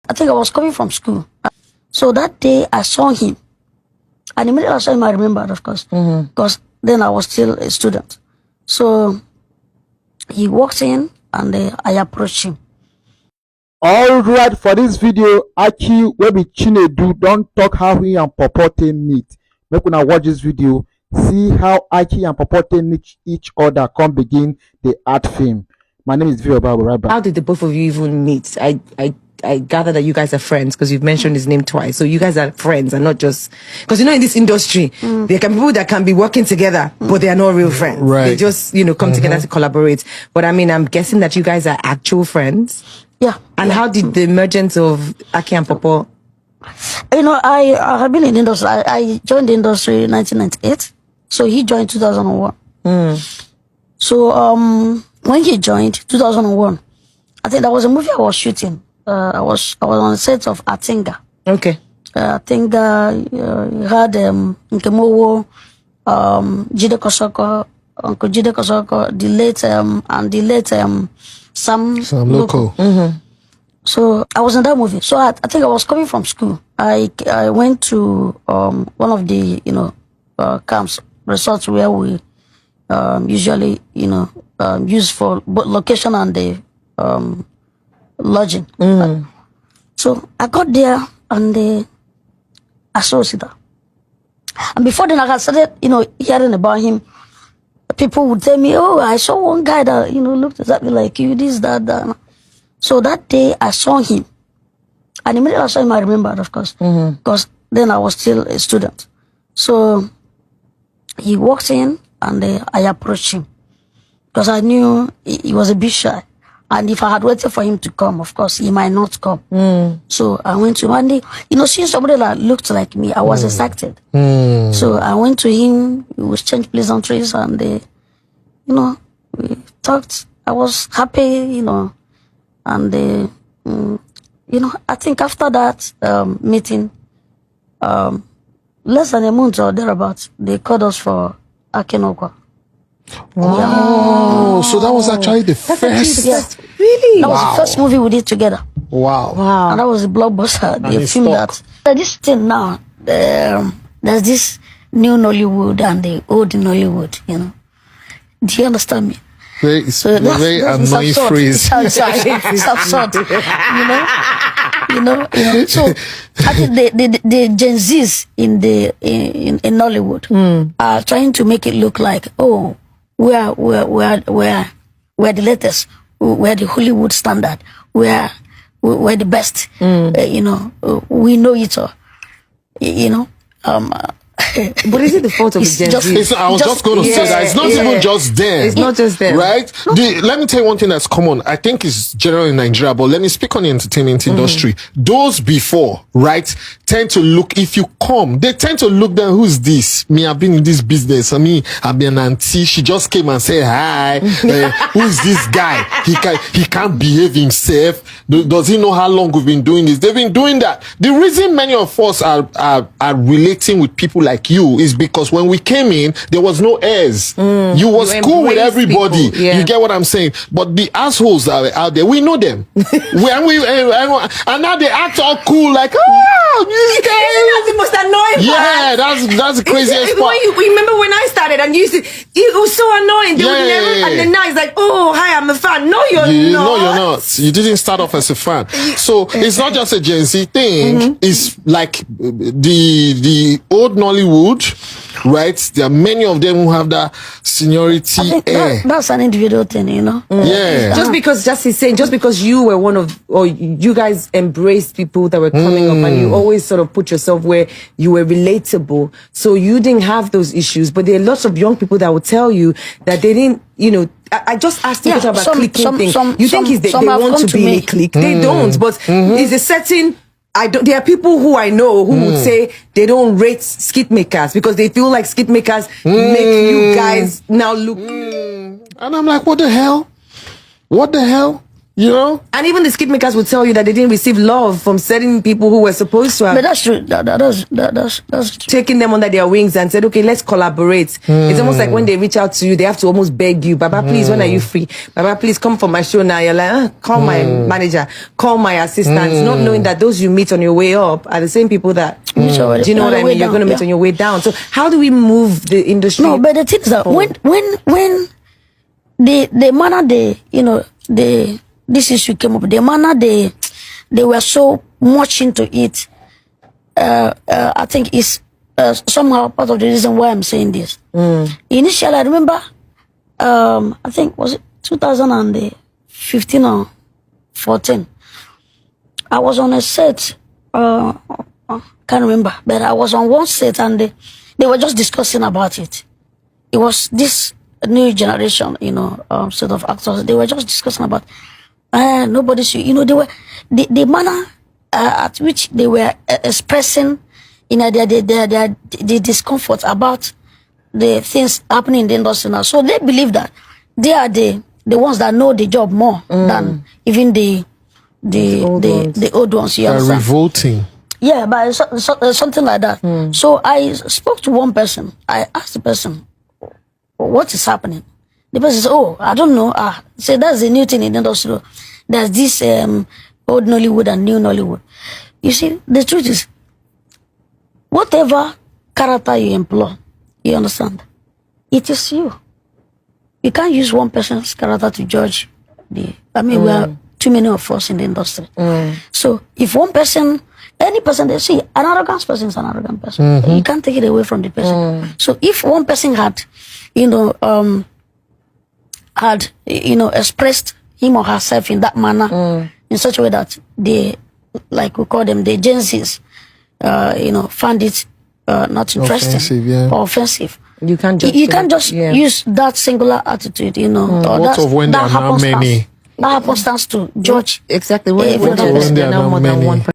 I think I was coming from school. So that day I saw him. And immediately I saw him, I remembered, of course, because then I was still a student. So he walked in and I approached him. All right, for this video, Aki wey be Chinedu don talk how he and Popo take meet. Make una watch this video, see how Aki and Popo take meet each other, come begin the art film. My name is Vio Baburaba. How did the both of you even meet? I gather that you guys are friends because you've mentioned his name twice. So you guys are friends and not just because in this industry there can be people that can be working together but they are not real friends. Right. They just come together to collaborate. But I mean, I'm guessing that you guys are actual friends. Yeah. And how did the emergence of Aki and Popo? I have been in the industry. I joined the industry in 1998. So he joined 2001. So when he joined 2001, I think that was a movie I was shooting. I was on the set of Atinga. Okay. Atinga, you had Nkemowo, Jide Kosoko, Uncle Jide Kosoko, the late Sam Loco. So I was in that movie. So I think I was coming from school. I went to one of the camps, resorts where we usually use for both location and the lodging. So I got there and I saw Osita. And before then I started hearing about him. People would tell me, oh, I saw one guy that looked exactly like you, this, that. So that day I saw him. And immediately I saw him, I remembered, of course, because then I was still a student. So he walked in and I approached him because I knew he was a bit shy. And if I had waited for him to come, of course, he might not come. So I went to him and seeing somebody that looked like me, I was excited. So I went to him, we exchanged pleasantries and, we talked. I was happy, and, I think after that meeting, less than a month or thereabouts, they called us for Akinokwa. Wow. So that was actually the first. Yes. Really? That was the first movie we did together. Wow. And that was a blockbuster. They it's filmed stuck. that. This thing now, there's this new Nollywood and the old Nollywood, Do you understand me? It's a very annoying phrase. It's absurd. So I think the Gen Zs in Nollywood are trying to make it look like, oh, we're the latest, we're the Hollywood standard, we're the best, we know it all, But is it the fault of the Gen Z? I was just going to say that it's not even just them. It's not just them. Right? Let me tell you one thing that's common. I think it's general in Nigeria, but let me speak on the entertainment industry. Those before, right, tend to look, if you come, they tend to look down, who's this? Me, I've been in this business. I've been an auntie. She just came and said, hi. Who's this guy? He can't behave himself. Does he know how long we've been doing this? They've been doing that. The reason many of us are relating with people like you is because when we came in, there was no airs. You was cool with everybody. You get what I'm saying? But the assholes that are out there, we know them. And now they act all cool, like, oh, Isn't that the most annoying part? that's the craziest part. Remember when I started and it was so annoying. They would never, and then now it's like, oh, hi, I'm a fan. No, you're not. No, you're not. You didn't start off as a fan. So it's not just a Gen Z thing. It's like the old Nollywood, right? There are many of them who have that seniority air. That's an individual thing, Yeah. Just because you were one of, or you guys embraced people that were coming up and you always sort of put yourself where you were relatable. So you didn't have those issues. But there are lots of young people that will tell you that they didn't, I just asked you about clicking thing. You think they want to be in a clique? They don't. But it's a certain... there are people who I know who would say they don't rate skit makers because they feel like skit makers make you guys now look. And I'm like, what the hell? What the hell? You know? And even the skit makers would tell you that they didn't receive love from certain people who were supposed to have But that's true. That's true. taken them under their wings and said, okay, let's collaborate. It's almost like when they reach out to you, they have to almost beg you, Baba, please, when are you free? Baba, please come for my show now. You're like, call my manager, call my assistants, not knowing that those you meet on your way up are the same people that, do you know what I mean? You're going to meet on your way down. So how do we move the industry? No, but the thing is that when the manner this issue came up, the manner they were so much into it, I think is somehow part of the reason why I'm saying this. Initially, I remember, I think was it 2015 or 14. I was on a set. Can't remember, but I was on one set and they were just discussing about it. It was this new generation, set of actors. They were just discussing about. Nobody should, they were the manner at which they were expressing, their discomfort about the things happening in the industry now. So they believe that they are the ones that know the job more than even the old ones. You understand? Revolting. Yeah, but something like that. So I spoke to one person. I asked the person, "What is happening?" The person said, "Oh, I don't know." So that's the new thing in the industry. There's this old Nollywood and new Nollywood. You see, the truth is, whatever character you employ, you understand, it is you. You can't use one person's character to judge we are too many of us in the industry. So if one person, any person, they see an arrogant person is an arrogant person. You can't take it away from the person. So if one person had, expressed him or herself in that manner, in such a way that they, like we call them, the Gen Zs, found it not interesting or offensive. You can't just use that singular attitude, or what of when there are not many? That happenstance to judge exactly when every other there are person. not more than one person.